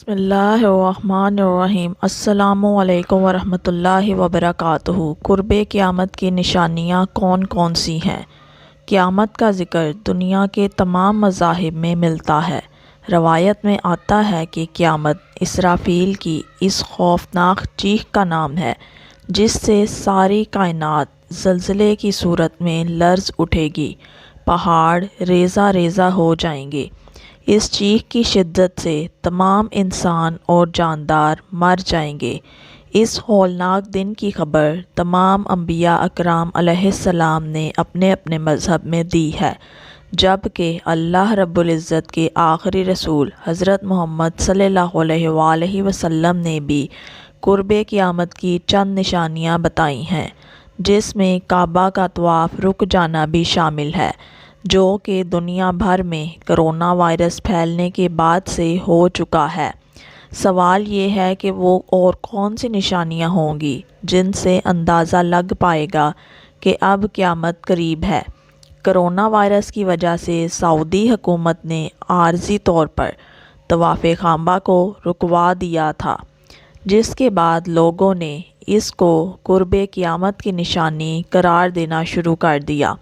بسم اللہ الرحمن الرحیم۔ السلام علیکم ورحمۃ وبرکاتہ۔ قرب قیامت کی نشانیاں کون کون سی ہیں؟ قیامت کا ذکر دنیا کے تمام مذاہب میں ملتا ہے۔ روایت میں آتا ہے کہ قیامت اسرافیل کی اس خوفناک چیخ کا نام ہے جس سے ساری کائنات زلزلے کی صورت میں لرز اٹھے گی، پہاڑ ریزہ ریزہ ہو جائیں گے۔ اس چیخ کی شدت سے تمام انسان اور جاندار مر جائیں گے۔ اس ہولناک دن کی خبر تمام انبیاء اکرام علیہ السلام نے اپنے اپنے مذہب میں دی ہے، جبکہ اللہ رب العزت کے آخری رسول حضرت محمد صلی اللہ علیہ وآلہ وسلم نے بھی قرب قیامت کی چند نشانیاں بتائی ہیں، جس میں کعبہ کا طواف رک جانا بھی شامل ہے، جو کہ دنیا بھر میں کرونا وائرس پھیلنے کے بعد سے ہو چکا ہے۔ سوال یہ ہے کہ وہ اور کون سی نشانیاں ہوں گی جن سے اندازہ لگ پائے گا کہ اب قیامت قریب ہے۔ کرونا وائرس کی وجہ سے سعودی حکومت نے عارضی طور پر طواف کعبہ کو رکوا دیا تھا، جس کے بعد لوگوں نے اس کو قرب قیامت کی نشانی قرار دینا شروع کر دیا،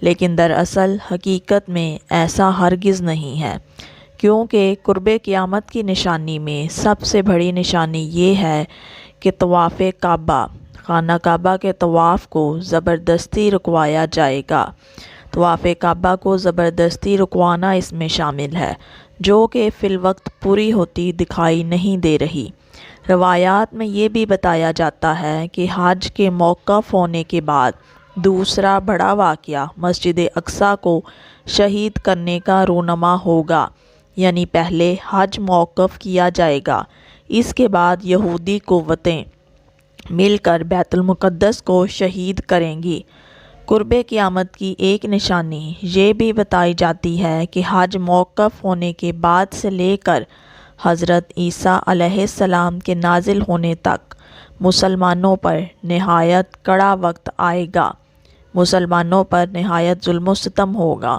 لیکن دراصل حقیقت میں ایسا ہرگز نہیں ہے، کیونکہ قرب قیامت کی نشانی میں سب سے بڑی نشانی یہ ہے کہ طواف کعبہ، خانہ کعبہ کے طواف کو زبردستی رکوایا جائے گا۔ طواف کعبہ کو زبردستی رکوانا اس میں شامل ہے، جو کہ فی الوقت پوری ہوتی دکھائی نہیں دے رہی۔ روایات میں یہ بھی بتایا جاتا ہے کہ حج کے موقف ہونے کے بعد دوسرا بڑا واقعہ مسجد اقصیٰ کو شہید کرنے کا رونما ہوگا، یعنی پہلے حج موقف کیا جائے گا، اس کے بعد یہودی قوتیں مل کر بیت المقدس کو شہید کریں گی۔ قرب قیامت کی ایک نشانی یہ بھی بتائی جاتی ہے کہ حج موقف ہونے کے بعد سے لے کر حضرت عیسیٰ علیہ السلام کے نازل ہونے تک مسلمانوں پر نہایت کڑا وقت آئے گا۔ مسلمانوں پر نہایت ظلم و ستم ہوگا،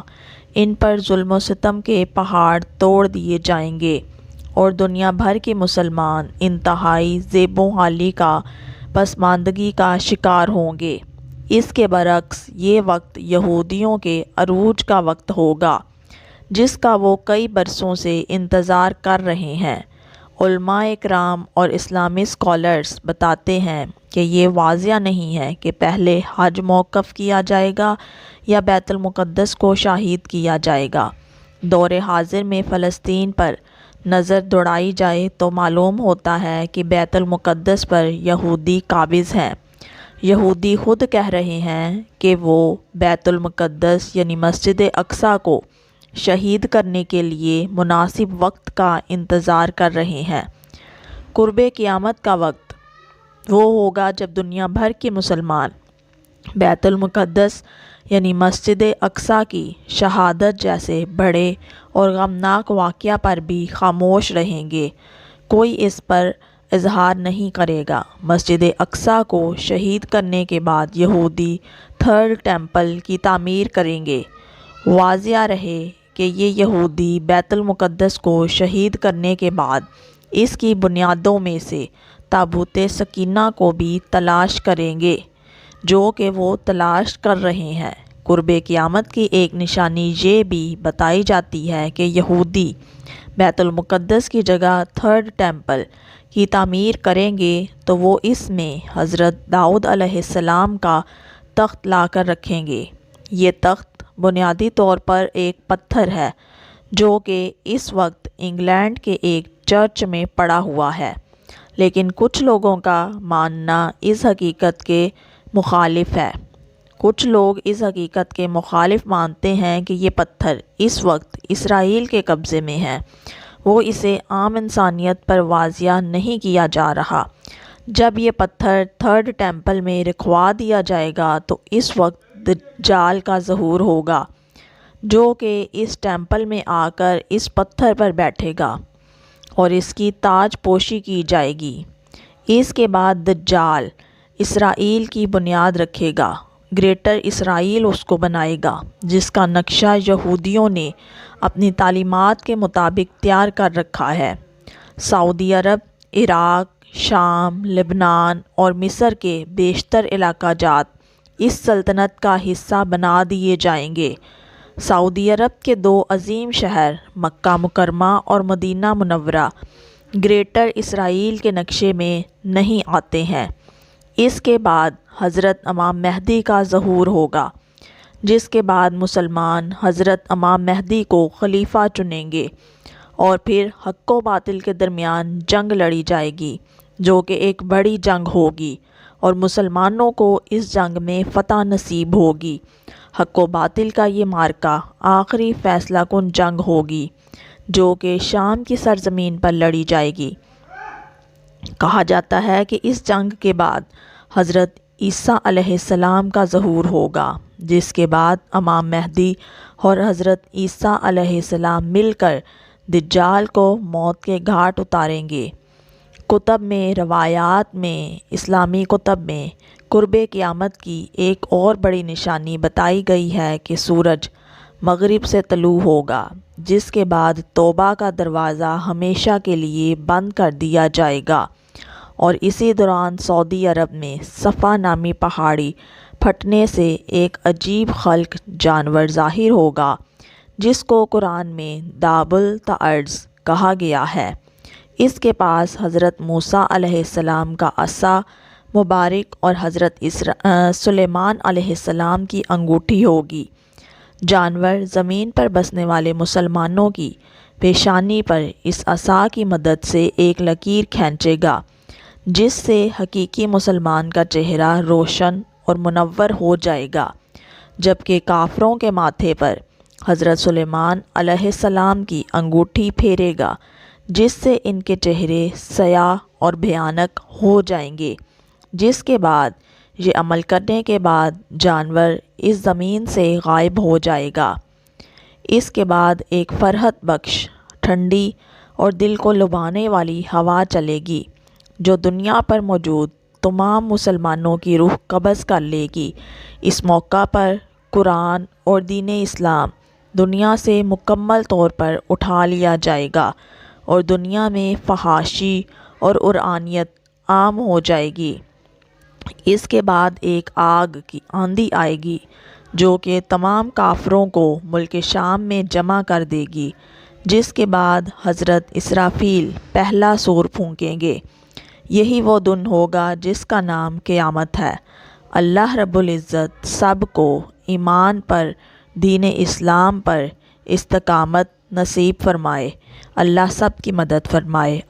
ان پر ظلم و ستم کے پہاڑ توڑ دیے جائیں گے اور دنیا بھر کے مسلمان انتہائی زیب و حالی کا پسماندگی کا شکار ہوں گے۔ اس کے برعکس یہ وقت یہودیوں کے عروج کا وقت ہوگا، جس کا وہ کئی برسوں سے انتظار کر رہے ہیں۔ علماء اکرام اور اسلامی اسکالرز بتاتے ہیں کہ یہ واضح نہیں ہے کہ پہلے حج موقف کیا جائے گا یا بیت المقدس کو شہید کیا جائے گا۔ دور حاضر میں فلسطین پر نظر دوڑائی جائے تو معلوم ہوتا ہے کہ بیت المقدس پر یہودی قابض ہیں۔ یہودی خود کہہ رہے ہیں کہ وہ بیت المقدس یعنی مسجد اقصیٰ کو شہید کرنے کے لیے مناسب وقت کا انتظار کر رہے ہیں۔ قرب قیامت کا وقت وہ ہوگا جب دنیا بھر کے مسلمان بیت المقدس یعنی مسجد اقصیٰ کی شہادت جیسے بڑے اور غمناک واقعہ پر بھی خاموش رہیں گے۔ کوئی اس پر اظہار نہیں کرے گا۔ مسجد اقصیٰ کو شہید کرنے کے بعد یہودی تھرڈ ٹیمپل کی تعمیر کریں گے۔ واضح رہے کہ یہ یہودی بیت المقدس کو شہید کرنے کے بعد اس کی بنیادوں میں سے تابوت سکینہ کو بھی تلاش کریں گے، جو کہ وہ تلاش کر رہے ہیں۔ قرب قیامت کی ایک نشانی یہ بھی بتائی جاتی ہے کہ یہودی بیت المقدس کی جگہ تھرڈ ٹیمپل کی تعمیر کریں گے تو وہ اس میں حضرت داؤد علیہ السلام کا تخت لا کر رکھیں گے۔ یہ تخت بنیادی طور پر ایک پتھر ہے جو کہ اس وقت انگلینڈ کے ایک چرچ میں پڑا ہوا ہے، لیکن کچھ لوگوں کا ماننا اس حقیقت کے مخالف ہے۔ کچھ لوگ اس حقیقت کے مخالف مانتے ہیں کہ یہ پتھر اس وقت اسرائیل کے قبضے میں ہے، وہ اسے عام انسانیت پر واضح نہیں کیا جا رہا۔ جب یہ پتھر تھرڈ ٹیمپل میں رکھوا دیا جائے گا تو اس وقت دجال کا ظہور ہوگا، جو کہ اس ٹیمپل میں آ کر اس پتھر پر بیٹھے گا اور اس کی تاج پوشی کی جائے گی۔ اس کے بعد دجال اسرائیل کی بنیاد رکھے گا، گریٹر اسرائیل اس کو بنائے گا، جس کا نقشہ یہودیوں نے اپنی تعلیمات کے مطابق تیار کر رکھا ہے۔ سعودی عرب، عراق، شام، لبنان اور مصر کے بیشتر علاقہ جات اس سلطنت کا حصہ بنا دیے جائیں گے۔ سعودی عرب کے دو عظیم شہر مکہ مکرمہ اور مدینہ منورہ گریٹر اسرائیل کے نقشے میں نہیں آتے ہیں۔ اس کے بعد حضرت امام مہدی کا ظہور ہوگا، جس کے بعد مسلمان حضرت امام مہدی کو خلیفہ چنیں گے، اور پھر حق و باطل کے درمیان جنگ لڑی جائے گی، جو کہ ایک بڑی جنگ ہوگی، اور مسلمانوں کو اس جنگ میں فتح نصیب ہوگی۔ حق و باطل کا یہ معرکہ آخری فیصلہ کن جنگ ہوگی، جو کہ شام کی سرزمین پر لڑی جائے گی۔ کہا جاتا ہے کہ اس جنگ کے بعد حضرت عیسیٰ علیہ السلام کا ظہور ہوگا، جس کے بعد امام مہدی اور حضرت عیسیٰ علیہ السلام مل کر دجال کو موت کے گھاٹ اتاریں گے۔ کتب میں، روایات میں، اسلامی کتب میں قرب قیامت کی ایک اور بڑی نشانی بتائی گئی ہے کہ سورج مغرب سے طلوع ہوگا، جس کے بعد توبہ کا دروازہ ہمیشہ کے لیے بند کر دیا جائے گا، اور اسی دوران سعودی عرب میں صفا نامی پہاڑی پھٹنے سے ایک عجیب خلق جانور ظاہر ہوگا، جس کو قرآن میں دابل الارض کہا گیا ہے۔ اس کے پاس حضرت موسیٰ علیہ السلام کا عصا مبارک اور حضرت سلیمان علیہ السلام کی انگوٹھی ہوگی۔ جانور زمین پر بسنے والے مسلمانوں کی پیشانی پر اس عصا کی مدد سے ایک لکیر کھینچے گا، جس سے حقیقی مسلمان کا چہرہ روشن اور منور ہو جائے گا، جبکہ کافروں کے ماتھے پر حضرت سلیمان علیہ السلام کی انگوٹھی پھیرے گا، جس سے ان کے چہرے سیاہ اور بھیانک ہو جائیں گے۔ جس کے بعد یہ عمل کرنے کے بعد جانور اس زمین سے غائب ہو جائے گا۔ اس کے بعد ایک فرحت بخش، ٹھنڈی اور دل کو لبھانے والی ہوا چلے گی، جو دنیا پر موجود تمام مسلمانوں کی روح قبض کر لے گی۔ اس موقع پر قرآن اور دین اسلام دنیا سے مکمل طور پر اٹھا لیا جائے گا، اور دنیا میں فحاشی اور قرآنیت عام ہو جائے گی۔ اس کے بعد ایک آگ کی آندھی آئے گی، جو کہ تمام کافروں کو ملک شام میں جمع کر دے گی، جس کے بعد حضرت اسرافیل پہلا سور پھونکیں گے۔ یہی وہ دن ہوگا جس کا نام قیامت ہے۔ اللہ رب العزت سب کو ایمان پر، دین اسلام پر استقامت نصیب فرمائے۔ اللہ سب کی مدد فرمائے۔